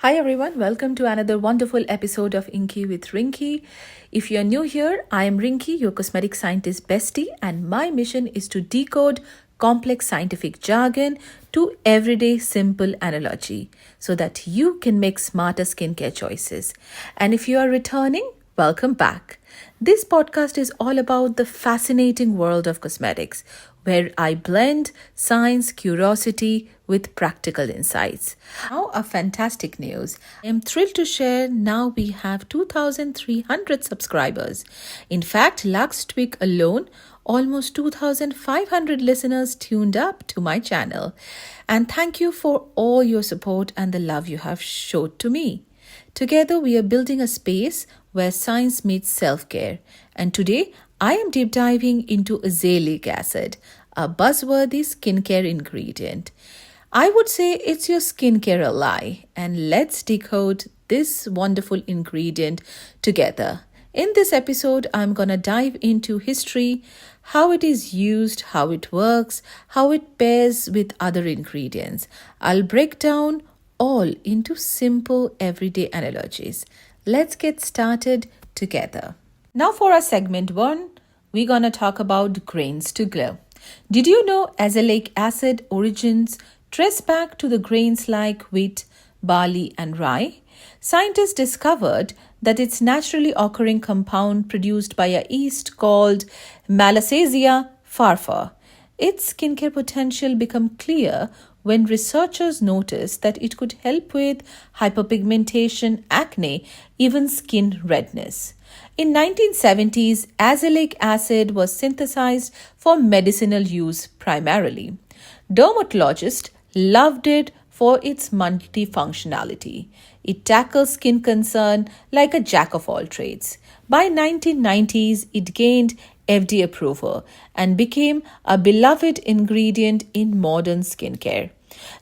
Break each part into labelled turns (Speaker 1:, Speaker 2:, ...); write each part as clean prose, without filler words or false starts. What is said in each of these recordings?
Speaker 1: Hi everyone, welcome to another wonderful episode of INCI with Rinki. If you're new here, I am Rinki, your cosmetic scientist bestie, and my mission is to decode complex scientific jargon to everyday simple analogy so that you can make smarter skincare choices. And if you are returning, welcome back. This podcast is all about the fascinating world of cosmetics, where I blend science, curiosity with practical insights. Now, a fantastic news. I am thrilled to share now we have 2,300 subscribers. In fact, last week alone, almost 2,500 listeners tuned up to my channel. And thank you for all your support and the love you have showed to me. Together, we are building a space where science meets self-care. And today, I am deep diving into azelaic acid, a buzzworthy skincare ingredient. I would say it's your skincare ally, and let's decode this wonderful ingredient together. In this episode, I'm going to dive into history, how it is used, how it works, how it pairs with other ingredients. I'll break down all into simple everyday analogies. Let's get started together. Now for our segment 1, we're going to talk about grains to glow. Did you know azelaic acid origins trace back to the grains like wheat, barley, and rye? Scientists discovered that it's naturally occurring compound produced by a yeast called Malassezia farfa. Its skincare potential became clear when researchers noticed that it could help with hyperpigmentation, acne, even skin redness. In 1970s, azelaic acid was synthesized for medicinal use primarily. Dermatologists loved it for its multifunctionality. It tackles skin concern like a jack of all trades. By 1990s, it gained FDA approval and became a beloved ingredient in modern skincare.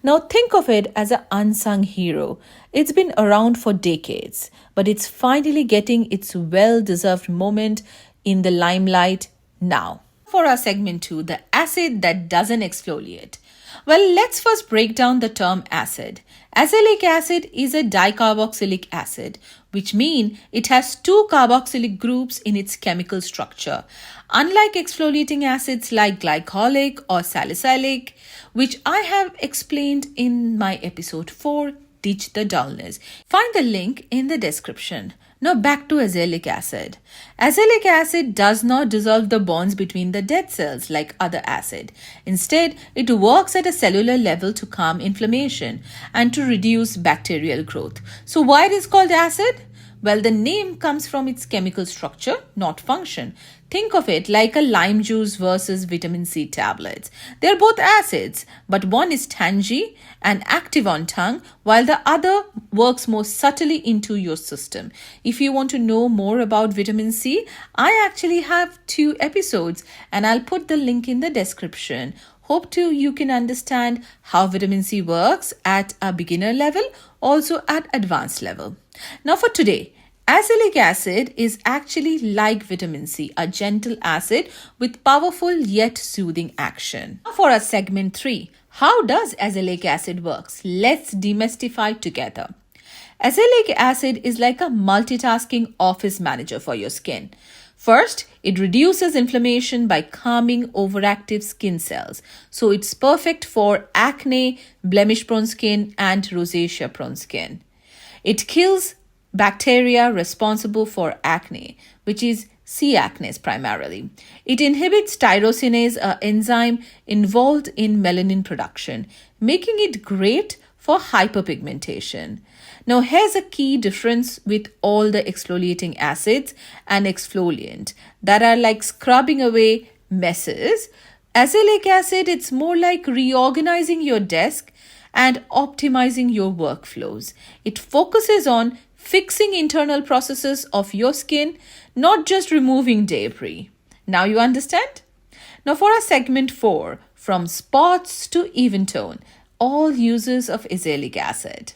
Speaker 1: Now think of it as an unsung hero. It's been around for decades, but it's finally getting its well-deserved moment in the limelight now. For our segment 2, the acid that doesn't exfoliate. Well, let's first break down the term acid. Azelaic acid is a dicarboxylic acid, which means it has two carboxylic groups in its chemical structure. Unlike exfoliating acids like glycolic or salicylic, which I have explained in my episode 4, Ditch the Dullness. Find the link in the description. Now back to azelaic acid. Azelaic acid does not dissolve the bonds between the dead cells like other acid. Instead, it works at a cellular level to calm inflammation and to reduce bacterial growth. So why it is called acid? Well, the name comes from its chemical structure, not function. Think of it like a lime juice versus vitamin C tablets. They're both acids, but one is tangy and active on tongue, while the other works more subtly into your system. If you want to know more about vitamin C, I actually have 2 episodes, and I'll put the link in the description. Hope you can understand how vitamin C works at a beginner level, also at advanced level. Now for today, azelaic acid is actually like vitamin C, a gentle acid with powerful yet soothing action. For our segment 3, how does azelaic acid works? Let's demystify together. Azelaic acid is like a multitasking office manager for your skin. First, it reduces inflammation by calming overactive skin cells. So it's perfect for acne, blemish-prone skin, and rosacea-prone skin. It kills bacteria responsible for acne, which is C. acnes primarily. It inhibits tyrosinase, an enzyme involved in melanin production, making it great for hyperpigmentation. Now, here's a key difference with all the exfoliating acids and exfoliant that are like scrubbing away messes. Azelaic acid, it's more like reorganizing your desk and optimizing your workflows. It focuses on fixing internal processes of your skin, not just removing debris. Now you understand? Now for our segment 4, from spots to even tone, all uses of azelaic acid.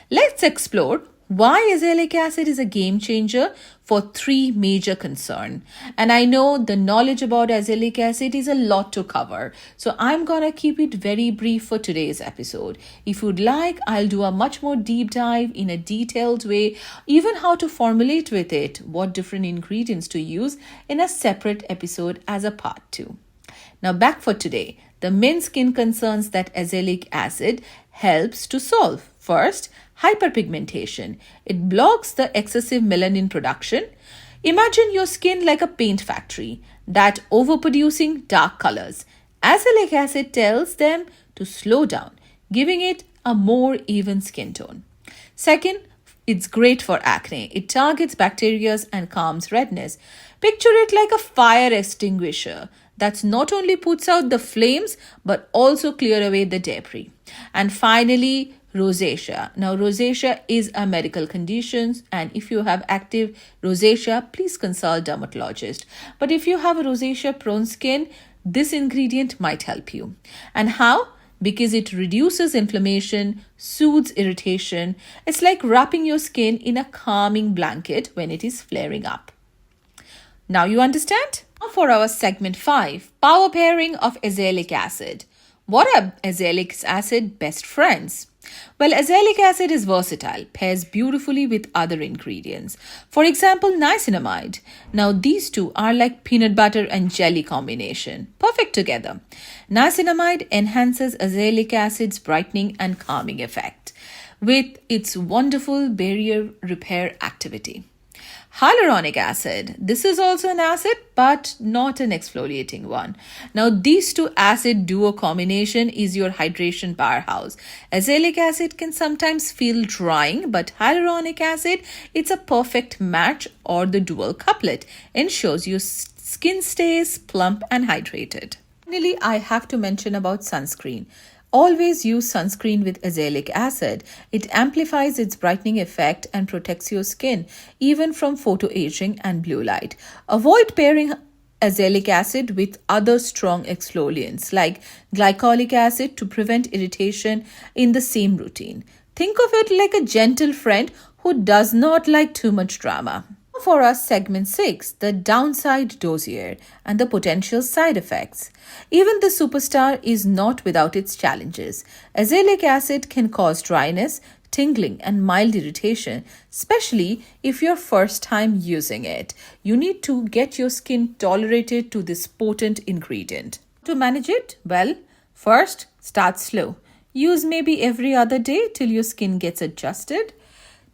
Speaker 1: Let's explore Why azelaic acid is a game changer for three major concerns. And I know the knowledge about azelaic acid is a lot to cover. So I'm gonna keep it very brief for today's episode. If you'd like, I'll do a much more deep dive in a detailed way, even how to formulate with it, what different ingredients to use in a separate episode as a part 2. Now back for today, the main skin concerns that azelaic acid helps to solve. First, hyperpigmentation. It blocks the excessive melanin production. Imagine your skin like a paint factory that overproducing dark colors. Azelaic acid tells them to slow down, giving it a more even skin tone. Second, it's great for acne. It targets bacteria and calms redness. Picture it like a fire extinguisher that not only puts out the flames but also clear away the debris. And finally, rosacea. Now, rosacea is a medical condition, and if you have active rosacea, please consult dermatologist. But if you have a rosacea prone skin, this ingredient might help you. And how? Because it reduces inflammation, soothes irritation. It's like wrapping your skin in a calming blanket when it is flaring up. Now you understand? Now for our segment 5, power pairing of azelaic acid. What are azelaic acid best friends? Well, azelaic acid is versatile, pairs beautifully with other ingredients. For example, niacinamide. Now these two are like peanut butter and jelly combination, perfect together. Niacinamide enhances azelaic acid's brightening and calming effect with its wonderful barrier repair activity. Hyaluronic acid. This is also an acid, but not an exfoliating one. Now, these two acid duo combination is your hydration powerhouse. Azelaic acid can sometimes feel drying, but hyaluronic acid, it's a perfect match, or the dual couplet ensures your skin stays plump and hydrated. Finally, I have to mention about sunscreen. Always use sunscreen with azelaic acid. It amplifies its brightening effect and protects your skin, even from photoaging and blue light. Avoid pairing azelaic acid with other strong exfoliants like glycolic acid to prevent irritation in the same routine. Think of it like a gentle friend who does not like too much drama. For us, segment 6, the downside dossier and the potential side effects. Even the superstar is not without its challenges. Azelaic acid can cause dryness, tingling, and mild irritation, especially if you're first time using it. You need to get your skin tolerated to this potent ingredient. To manage it, well, first, start slow. Use maybe every other day till your skin gets adjusted.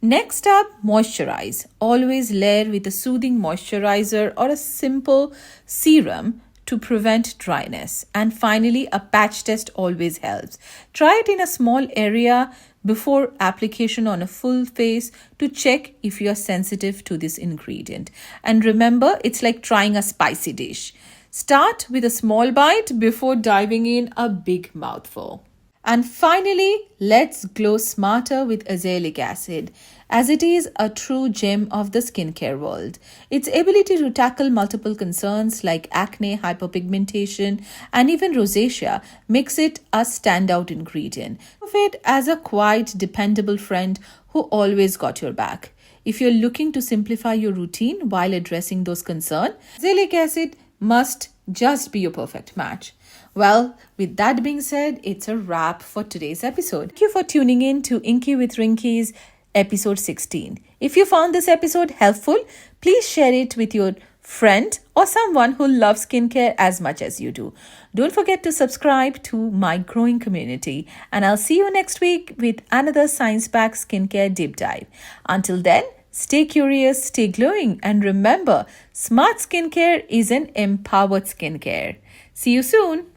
Speaker 1: Next up, moisturize. Always layer with a soothing moisturizer or a simple serum to prevent dryness. And finally, a patch test always helps. Try it in a small area before application on a full face to check if you are sensitive to this ingredient. And remember, it's like trying a spicy dish. Start with a small bite before diving in a big mouthful. And finally, let's glow smarter with azelaic acid, as it is a true gem of the skincare world. Its ability to tackle multiple concerns like acne, hyperpigmentation, and even rosacea makes it a standout ingredient. Think of it as a quiet, dependable friend who always got your back. If you're looking to simplify your routine while addressing those concerns, azelaic acid must just be your perfect match. Well, with that being said, it's a wrap for today's episode. Thank you for tuning in to INCI with Rinki's episode 16. If you found this episode helpful, please share it with your friend or someone who loves skincare as much as you do. Don't forget to subscribe to my growing community, and I'll see you next week with another science-packed skincare deep dive. Until then, stay curious, stay glowing, and remember, smart skincare is an empowered skincare. See you soon.